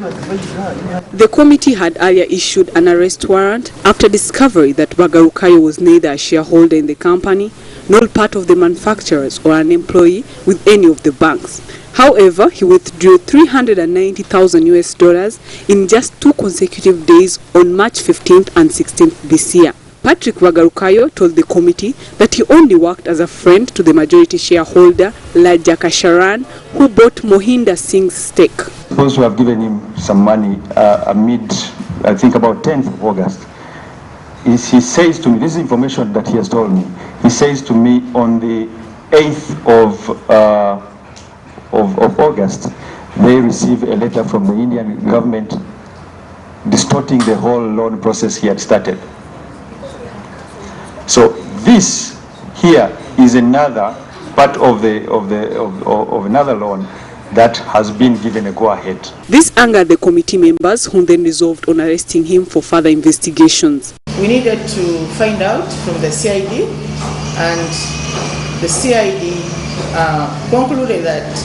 The committee had earlier issued an arrest warrant after discovery that Bagarukayo was neither a shareholder in the company nor part of the manufacturers or an employee with any of the banks. However, he withdrew $390,000 in just 2 consecutive days on March 15th and 16th this year. Patrick Bagarukayo told the committee that he only worked as a friend to the majority shareholder, Bagarukayo, who bought Mohinder Singh's stake. Supposed to have given him some money amid, I think, about 10th of August. He says to me, this is information that he has told me, he says to me on the 8th of August, they receive a letter from the Indian government distorting the whole loan process he had started. So this here is another part of another loan that has been given a go-ahead. This angered the committee members, who then resolved on arresting him for further investigations. We needed to find out from the CID, and the CID concluded that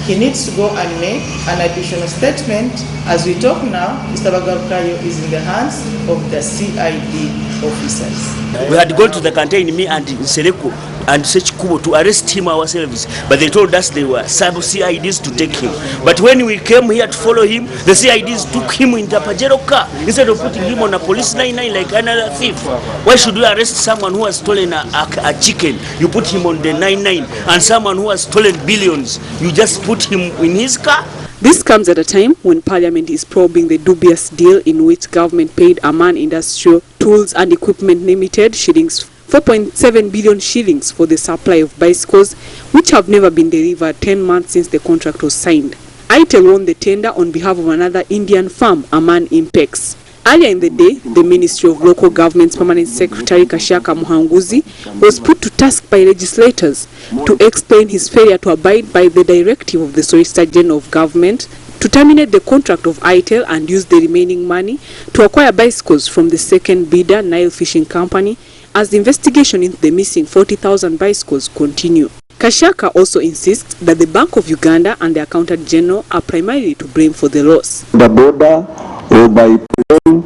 he needs to go and make an additional statement. As we talk now, Mr. Bagarukayo is in the hands of the CID officers. We had gone to the canteen, me and Sereko and Sechikubo, to arrest him ourselves, but they told us they were sub-CIDs to take him. But when we came here to follow him, the CIDs took him in the Pajero car instead of putting him on a police 99 like another thief. Why should we arrest someone who has stolen a chicken? You put him on the 99, and someone who has stolen billions, you just put him in his car? This comes at a time when Parliament is probing the dubious deal in which government paid Aman Industrial Tools and Equipment Limited shillings 4.7 billion shillings for the supply of bicycles, which have never been delivered 10 months since the contract was signed. ITEL won the tender on behalf of another Indian firm, Aman Impex. Earlier in the day, the Ministry of Local Government's Permanent Secretary Kashaka Muhanguzi was put to task by legislators to explain his failure to abide by the directive of the Solicitor General of Government to terminate the contract of ITEL and use the remaining money to acquire bicycles from the second bidder, Nile Fishing Company, as the investigation into the missing 40,000 bicycles continue. Kashaka also insists that the Bank of Uganda and the Accountant General are primarily to blame for the loss. The border, or by plane,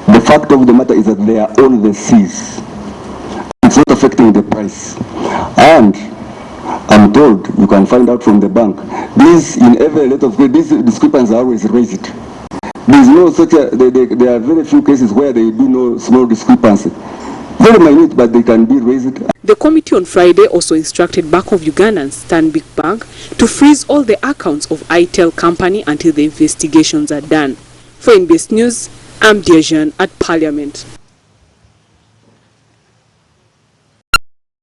the fact of the matter is that they are on the seas. It's not affecting the price. And I'm told, you can find out from the bank, this in every lot of these discrepancies are always raised. There is no such there are very few cases where there be no small discrepancy. Very minute, but they can be raised. The committee on Friday also instructed Bank of Uganda and Stanbic Bank to freeze all the accounts of ITEL company until the investigations are done. For NBS News, I'm Diajan at Parliament.